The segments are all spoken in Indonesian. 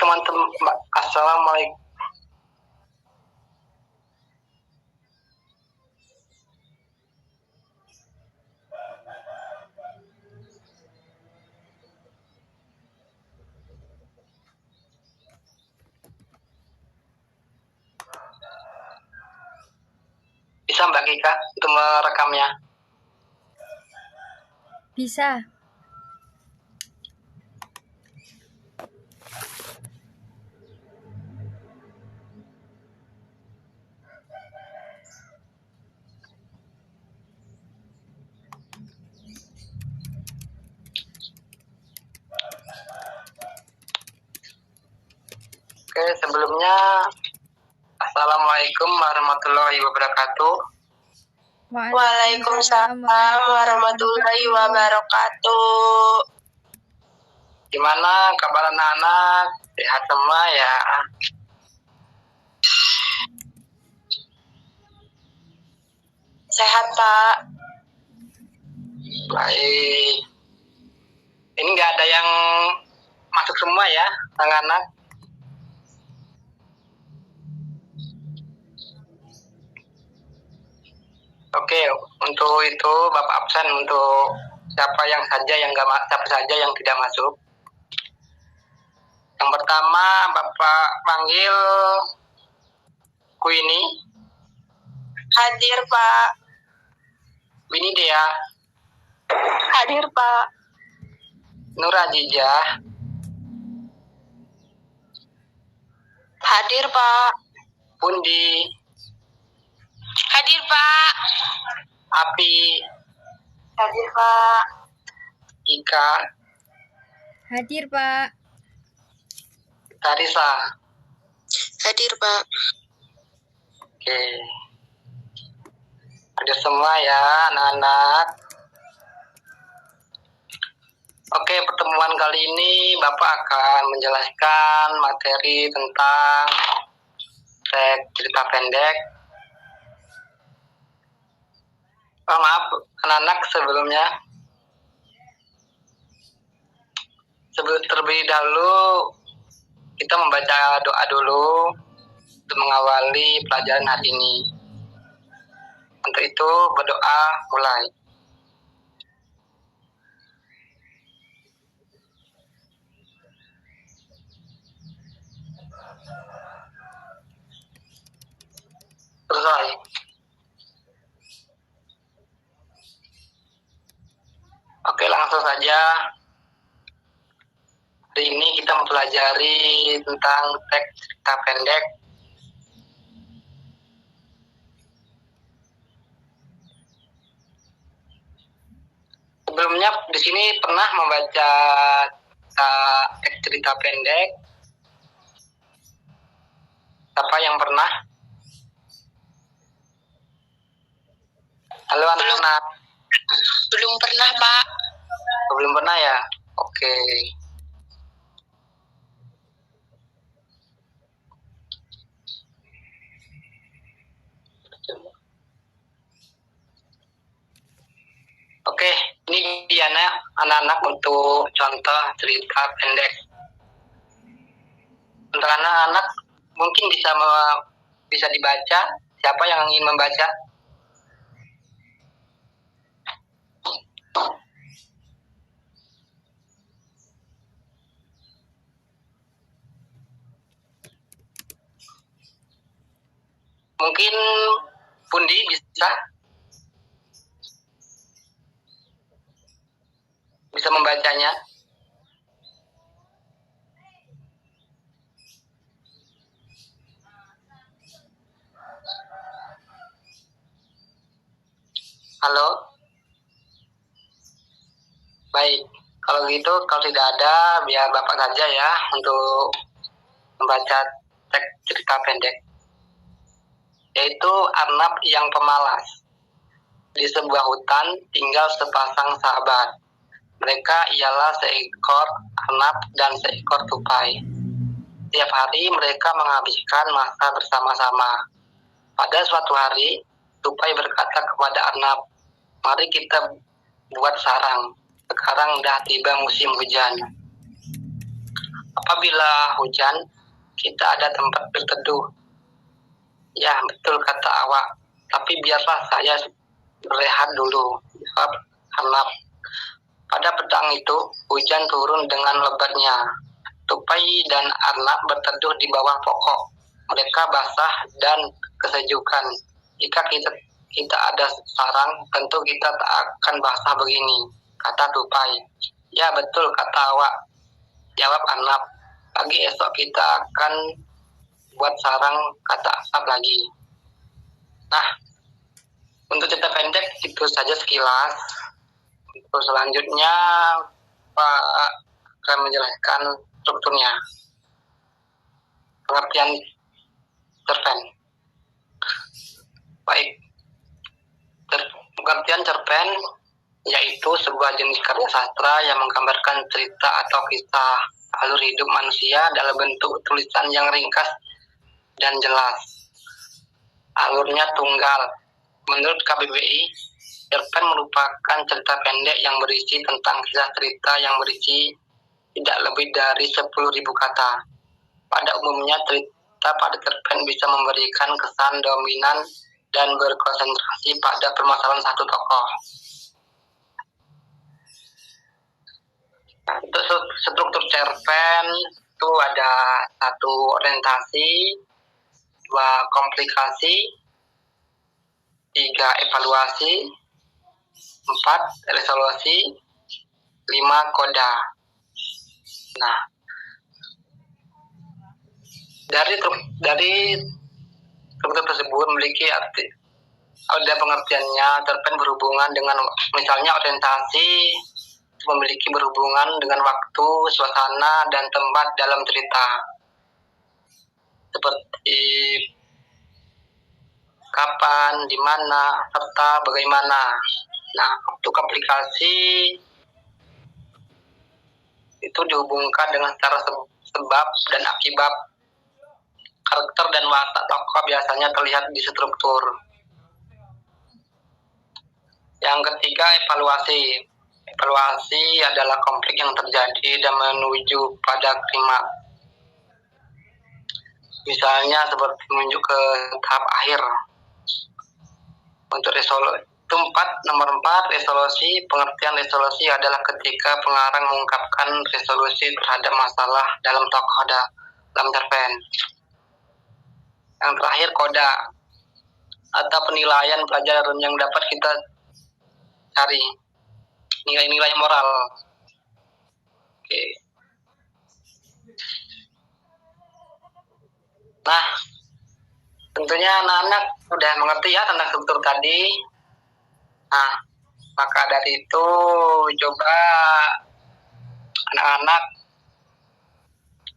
teman-teman. Assalamualaikum. Bisa Mbak Kika untuk merekamnya? Bisa. Oke, sebelumnya Assalamualaikum warahmatullahi wabarakatuh. Waalaikumsalam warahmatullahi wabarakatuh. Gimana kabar anak-anak? Sehat semua ya? Sehat, Pak. Baik. Ini nggak ada yang masuk semua ya, anak-anak? Oke, untuk itu Bapak absen untuk siapa saja yang tidak masuk. Yang pertama Bapak panggil Queenie. Hadir, Pak. Queenie Dea. Hadir, Pak. Nur Azizah. Hadir, Pak. Pundi. Hadir, Pak. Api. Hadir, Pak. Ika. Hadir, Pak. Karisa. Hadir, Pak. Oke. Hadir semua ya anak-anak. Oke, pertemuan kali ini Bapak akan menjelaskan materi tentang teks cerita pendek. Maaf anak-anak sebelumnya. Terlebih dahulu kita membaca doa dulu untuk mengawali pelajaran hari ini. Untuk itu berdoa mulai. Selesai. Oke, langsung saja. Hari ini kita mempelajari tentang teks cerita pendek. Sebelumnya di sini pernah membaca teks cerita pendek? Siapa yang pernah? Halo anak-anak. Belum pernah, Pak. Belum pernah ya? Oke. Oke, ini Diana anak-anak untuk contoh cerita pendek. Untuk anak-anak mungkin bisa dibaca. Siapa yang ingin membaca? Mungkin Pundi bisa membacanya. Halo? Baik, kalau gitu kalau tidak ada biar Bapak saja ya untuk membaca teks cerita pendek. Yaitu Arnab yang pemalas. Di sebuah hutan tinggal sepasang sahabat. Mereka ialah seekor arnab dan seekor tupai. Tiap hari mereka menghabiskan masa bersama-sama. Pada suatu hari, tupai berkata kepada arnab, "Mari kita buat sarang. Sekarang dah tiba musim hujan." apabila hujan, kita ada tempat berteduh. Ya, betul kata awak. Tapi biarlah saya berehat dulu. Karena pada petang itu, hujan turun dengan lebatnya. Tupai dan Arnab berteduh di bawah pokok. Mereka basah dan kesejukan. Jika kita ada sarang, tentu kita tak akan basah begini, kata Tupai. Ya betul kata awak, jawab Arnab. Pagi esok kita akan buat sarang, kata Asap lagi. Nah, untuk cerita pendek itu saja sekilas. Untuk selanjutnya Pak akan menjelaskan strukturnya. Pengertian cerpen. Baik. Pengertian cerpen yaitu sebuah jenis karya sastra yang menggambarkan cerita atau kisah alur hidup manusia dalam bentuk tulisan yang ringkas dan jelas. Alurnya tunggal. Menurut KBBI, cerpen merupakan cerita pendek yang berisi tentang kisah cerita yang berisi tidak lebih dari 10.000 kata. Pada umumnya, cerita pada cerpen bisa memberikan kesan dominan dan berkonsentrasi pada permasalahan satu tokoh. Nah, untuk struktur cerpen itu ada 1 orientasi, 2 komplikasi, 3 evaluasi, 4 resolusi, 5 koda. Nah, dari struktur tersebut memiliki arti, ada pengertiannya. Cerpen berhubungan dengan, misalnya orientasi memiliki berhubungan dengan waktu, suasana, dan tempat dalam cerita, seperti kapan, di mana, serta bagaimana. Nah, untuk aplikasi itu dihubungkan dengan secara sebab dan akibat. Karakter dan watak tokoh biasanya terlihat di struktur. Yang ketiga, evaluasi. Evaluasi adalah konflik yang terjadi dan menuju pada klimaks. Misalnya seperti menuju ke tahap akhir. Untuk resolusi nomor 4, resolusi. Pengertian resolusi adalah ketika pengarang mengungkapkan resolusi terhadap masalah dalam tokoh dalam cerpen. Yang terakhir, koda atau penilaian pelajaran yang dapat kita cari, nilai-nilai moral. Oke. Nah, tentunya anak-anak sudah mengerti ya tentang struktur tadi. Nah, maka dari itu coba anak-anak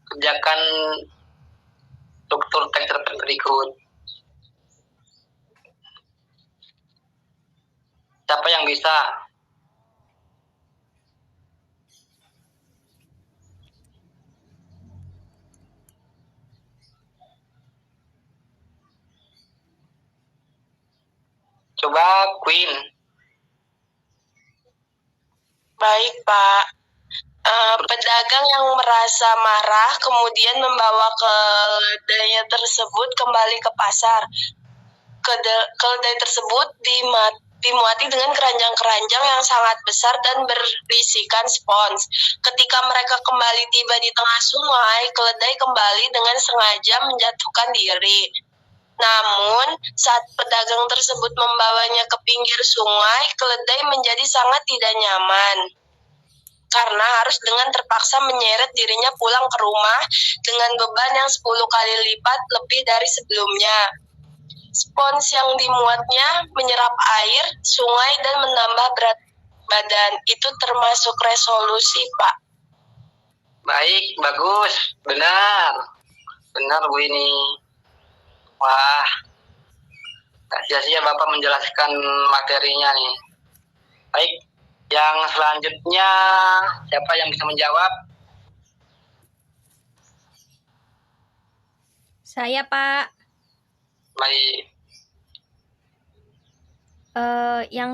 kerjakan struktur teks cerpen berikut. Siapa yang bisa? Coba Queen. Baik, Pak. Pedagang yang merasa marah kemudian membawa keledainya tersebut kembali ke pasar. Keledai tersebut dimuati dengan keranjang-keranjang yang sangat besar dan berisikan spons. Ketika mereka kembali tiba di tengah sungai, keledai kembali dengan sengaja menjatuhkan diri. Namun, saat pedagang tersebut membawanya ke pinggir sungai, keledai menjadi sangat tidak nyaman karena harus dengan terpaksa menyeret dirinya pulang ke rumah dengan beban yang 10 kali lipat lebih dari sebelumnya. Spons yang dimuatnya menyerap air, sungai, dan menambah berat badan. Itu termasuk resolusi, Pak. Baik, bagus. Benar Bu ini. Wah, tak sia-sia Bapak menjelaskan materinya nih. Baik, yang selanjutnya siapa yang bisa menjawab? Saya, Pak. Baik. Yang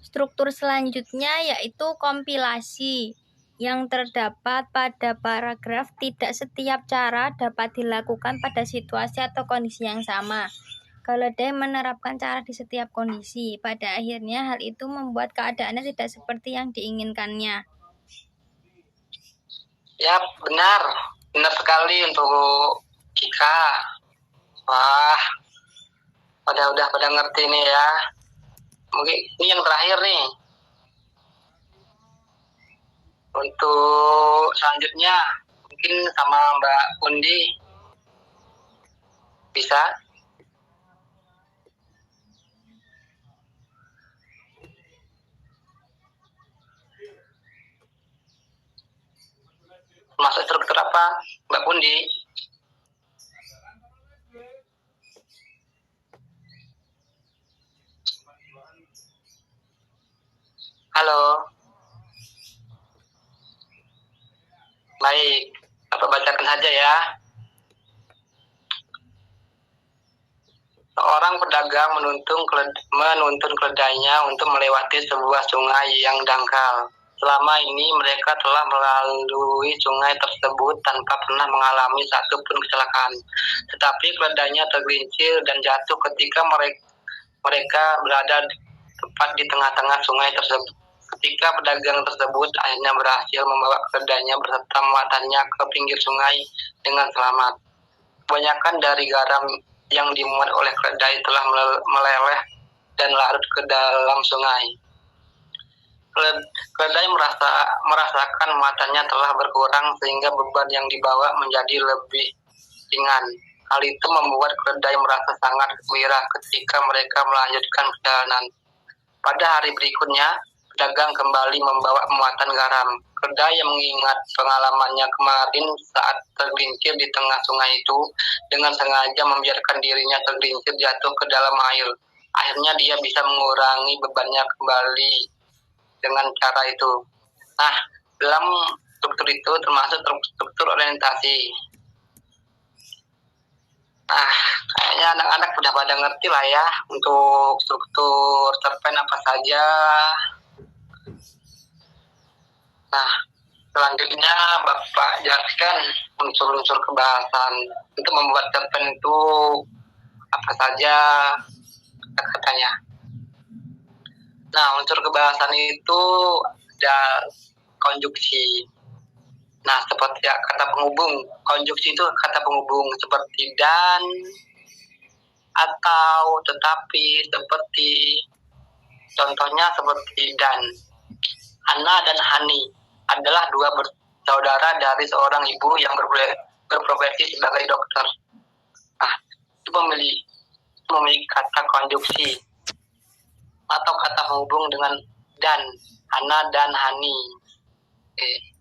struktur selanjutnya yaitu kompilasi. yang terdapat pada paragraf tidak setiap cara dapat dilakukan pada situasi atau kondisi yang sama. Keledai menerapkan cara di setiap kondisi. Pada akhirnya hal itu membuat keadaannya tidak seperti yang diinginkannya. Ya, benar. Benar sekali untuk Kika. Wah, udah pada ngerti nih ya. Mungkin ini yang terakhir nih. Untuk selanjutnya, mungkin sama Mbak Undi. Bisa? Masuk struktur apa, Mbak Undi? Halo. Baik, Bapak bacakan saja ya. Seorang pedagang menuntun keledainya untuk melewati sebuah sungai yang dangkal. Selama ini mereka telah melalui sungai tersebut tanpa pernah mengalami satu pun kecelakaan. Tetapi keledainya tergelincir dan jatuh ketika mereka berada tepat di tengah-tengah sungai tersebut. Ketika pedagang tersebut akhirnya berhasil membawa keledainya beserta muatannya ke pinggir sungai dengan selamat. Kebanyakan dari garam yang dimuat oleh keledai telah meleleh dan larut ke dalam sungai. Keledai merasakan muatannya telah berkurang sehingga beban yang dibawa menjadi lebih ringan. Hal itu membuat keledai merasa sangat gembira ketika mereka melanjutkan perjalanan. Pada hari berikutnya, pedagang kembali membawa muatan garam. Keledai yang mengingat pengalamannya kemarin saat tergelincir di tengah sungai itu dengan sengaja membiarkan dirinya tergelincir jatuh ke dalam air. Akhirnya dia bisa mengurangi bebannya kembali dengan cara itu. Nah, dalam struktur itu termasuk struktur orientasi. Nah, kayaknya anak-anak udah pada ngerti lah ya untuk struktur cerpen apa saja. Nah, selanjutnya Bapak jelaskan unsur-unsur kebahasan. Untuk membuat cerpen itu apa saja kata-katanya. Nah, unsur kebahasan itu ada konjuksi. Nah, seperti kata penghubung. Konjuksi itu kata penghubung seperti dan, atau, tetapi, seperti. Contohnya seperti dan. Hana dan Hani adalah dua bersaudara dari seorang ibu yang berprofesi sebagai dokter. Nah, itu memiliki kata konjuksi atau kata penghubung dengan dan, Hana dan Hani. Oke.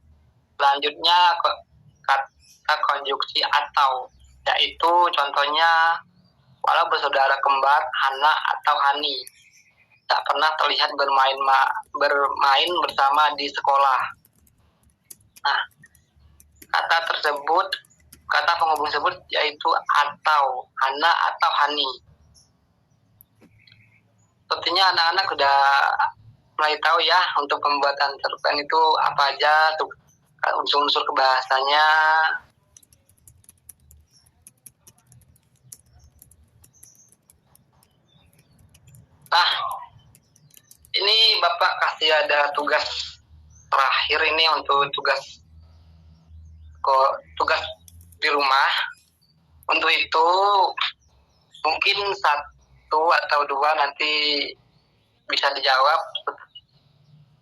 Selanjutnya kata konjuksi atau, yaitu contohnya walau bersaudara kembar Hana atau Hani tak pernah terlihat bermain bersama di sekolah. Nah, kata penghubung tersebut yaitu atau, Hana atau Hani. Sepertinya anak-anak sudah mulai tahu ya untuk pembuatan cerpen itu apa aja unsur-unsur kebahasanya. Nah, ini Bapak kasih ada tugas terakhir ini untuk tugas di rumah. Untuk itu mungkin 1 atau 2 nanti bisa dijawab.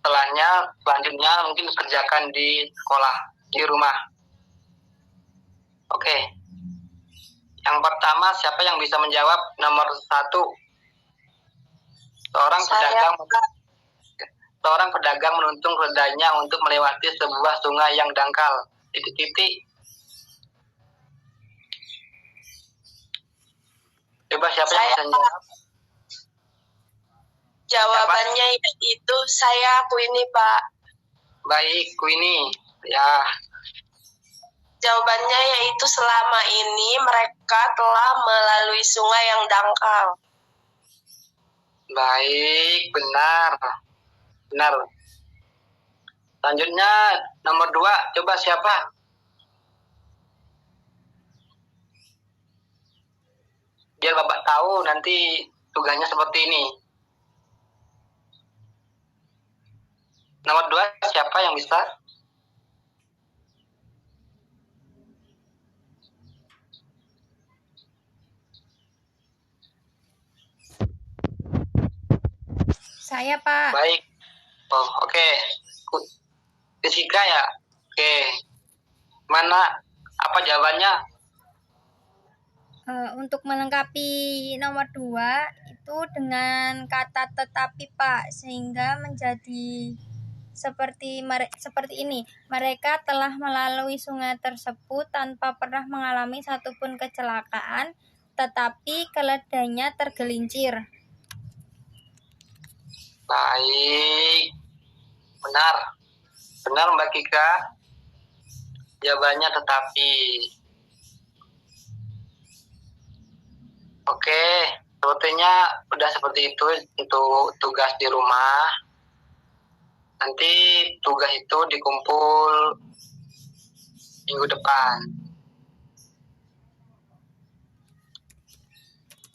Selanjutnya mungkin kerjakan di sekolah, di rumah. Oke. Yang pertama, siapa yang bisa menjawab? Nomor 1. Seorang pedagang menuntun keledainya untuk melewati sebuah sungai yang dangkal. Titik-titik. Coba siapa yang bisa menjawab? Jawabannya yaitu aku ini, Pak. Baik, Queenie. Ya. Jawabannya yaitu selama ini mereka telah melalui sungai yang dangkal. Baik, benar. Selanjutnya nomor 2, coba siapa? Biar Bapak tahu nanti tugasnya seperti ini. Nomor 2 siapa yang bisa? Saya, Pak. Baik. Oh, oke. Fisika ya? Oke. Mana? Apa jawabannya? Untuk melengkapi nomor 2 itu dengan kata tetapi, Pak, sehingga menjadi seperti ini. Mereka telah melalui sungai tersebut tanpa pernah mengalami satupun kecelakaan, tetapi keledainya tergelincir. Baik. Benar. Benar Mbak Kika. Jawabannya tetapi. Oke, sepertinya udah seperti itu untuk tugas di rumah. Nanti tugas itu dikumpul minggu depan.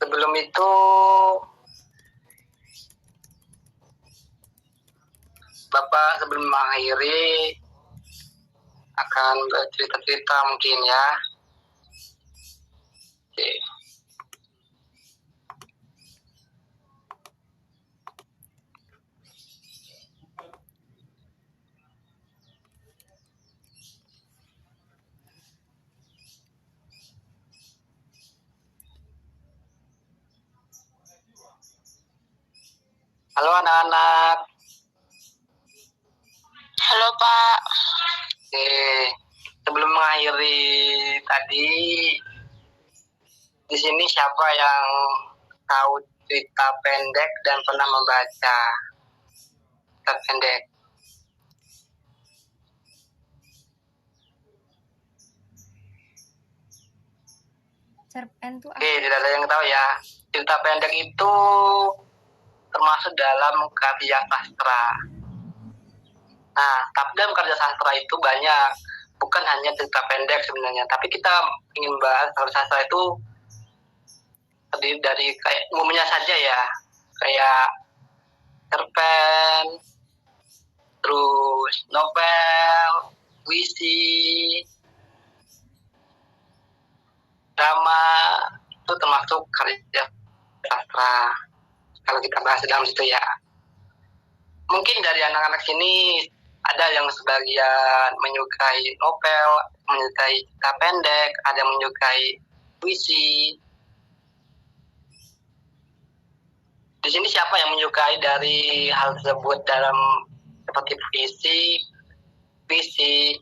Sebelum itu, Bapak sebelum mengakhiri akan bercerita-cerita mungkin ya. Oke. Halo anak-anak. Halo Pak. Oke, sebelum mengakhiri tadi, di sini siapa yang tahu cerita pendek dan pernah membaca cerita pendek? Cerpen itu Oke, tidak ada yang tahu ya. Cerita pendek itu termasuk dalam karya sastra. Nah, tapi dalam karya sastra itu banyak, bukan hanya cerita pendek sebenarnya. Tapi kita ingin bahas karya sastra itu terdiri dari kayak umumnya saja ya, kayak cerpen, terus novel, puisi, drama, itu termasuk karya sastra. Kalau kita bahas dalam situ ya. Mungkin dari anak-anak sini ada yang sebagian menyukai novel, menyukai cerita pendek, ada yang menyukai puisi. Di sini siapa yang menyukai dari hal tersebut dalam seperti puisi,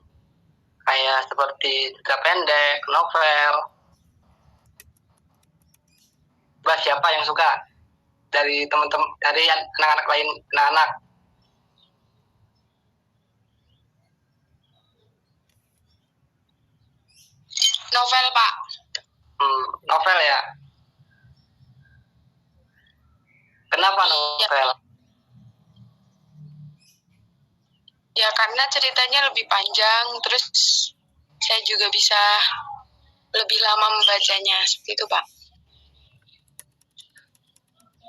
kayak seperti cerita pendek, novel. Coba siapa yang suka dari teman-teman, dari anak-anak lain, anak-anak? Novel Pak. Novel ya. Kenapa novel? Ya karena ceritanya lebih panjang, terus saya juga bisa lebih lama membacanya, seperti itu Pak.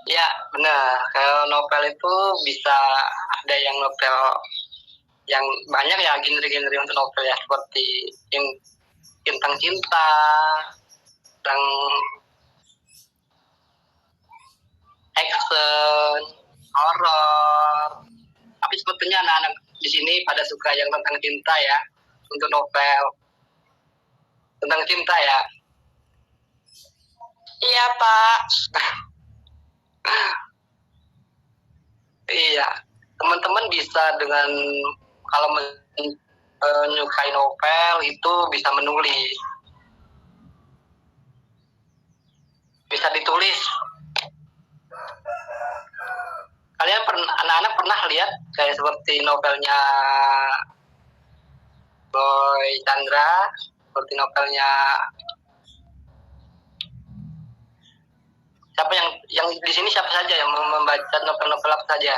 Ya benar, kalau novel itu bisa ada yang novel yang banyak ya, genre-genre untuk novel ya, seperti tentang cinta, tentang action, horor. Tapi sepertinya anak-anak di sini pada suka yang tentang cinta ya, untuk novel tentang cinta ya. Iya Pak. Iya, teman-teman bisa dengan kalau menyukai novel itu bisa menulis, bisa ditulis. Kalian anak-anak pernah lihat kayak seperti novelnya Boy Chandra, seperti novelnya siapa yang di sini, siapa saja yang membaca novel-novel apa saja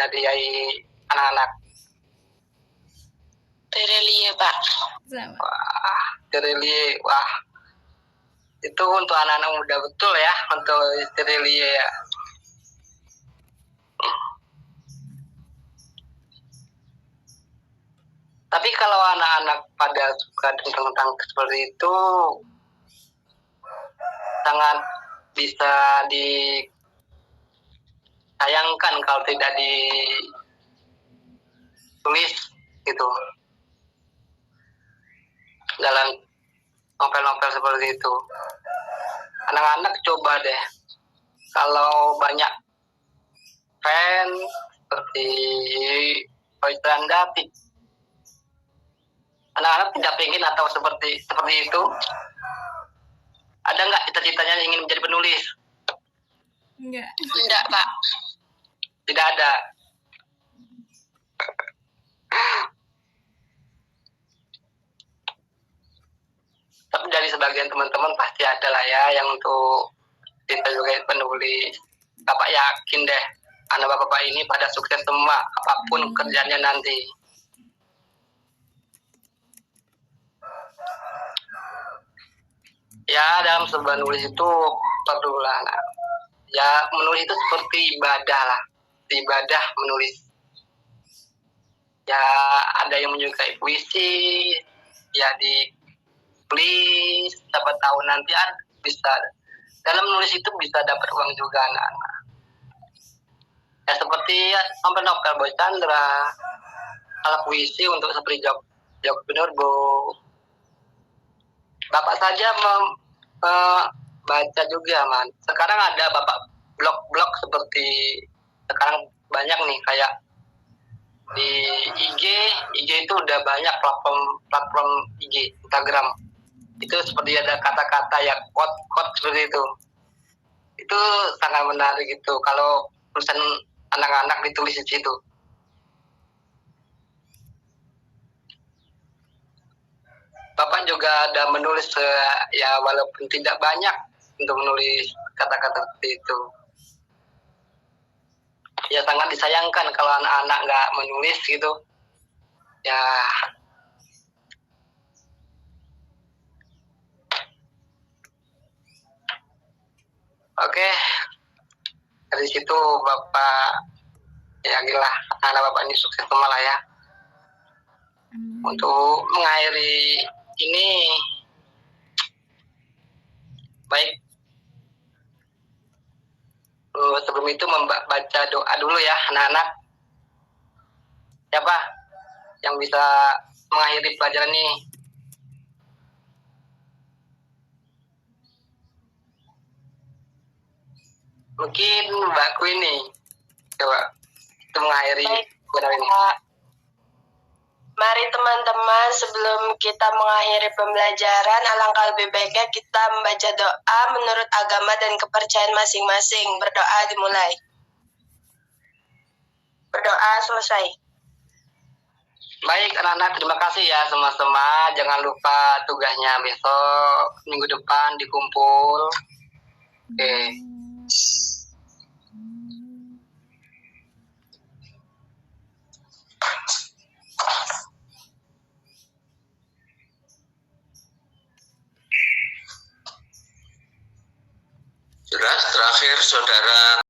dari anak-anak? Terelie, Pak. Sama. Wah, Terelie, wah. Itu untuk anak-anak muda betul ya, untuk Terelie ya. Tapi kalau anak-anak pada suka tentang seperti itu, sangat bisa disayangkan kalau tidak ditulis gitu dalam novel-novel seperti itu. Anak-anak coba deh, kalau banyak fans seperti Oistranda, anak-anak tidak ingin atau seperti itu. Ada nggak cita-citanya ingin menjadi penulis? Enggak, Pak. Tidak ada. Tapi dari sebagian teman-teman pasti ada lah ya yang untuk kita juga penulis. Bapak yakin deh, anak bapak ini pada sukses semua apapun kerjanya nanti. Ya, dalam sebuah nulis itu perlulah. Ya, menulis itu seperti ibadah lah. Ibadah menulis. Ya, ada yang menyukai puisi, ya ditulis, siapa tahu nanti bisa. Dalam menulis itu bisa dapat uang juga anak-anak. Ya, seperti ya, novel Boy Chandra, kalau puisi untuk seperti Jok Pinurbo. Bapak saja baca juga, man. Sekarang ada bapak blog-blog seperti sekarang banyak nih kayak di IG itu udah banyak platform IG, Instagram. Itu seperti ada kata-kata ya quote seperti itu. Itu sangat menarik gitu kalau tulisan anak-anak ditulis di situ. Bapak juga ada menulis ya walaupun tidak banyak untuk menulis kata-kata seperti itu. Ya sangat disayangkan kalau anak-anak nggak menulis gitu. Ya. Oke. Dari situ Bapak ya gila, anak Bapak ini sukses semua lah ya. Untuk mengakhiri ini baik sebelum itu baca doa dulu ya anak-anak. Siapa yang bisa mengakhiri pelajaran ini? Mungkin Mbak Queenie coba itu mengakhiri pelajaran ini. Mari teman-teman, sebelum kita mengakhiri pembelajaran, alangkah lebih baiknya kita membaca doa menurut agama dan kepercayaan masing-masing. Berdoa dimulai. Berdoa selesai. Baik anak-anak, terima kasih ya sama-sama. Jangan lupa tugasnya besok, minggu depan dikumpul. Oke. Jelas terakhir saudara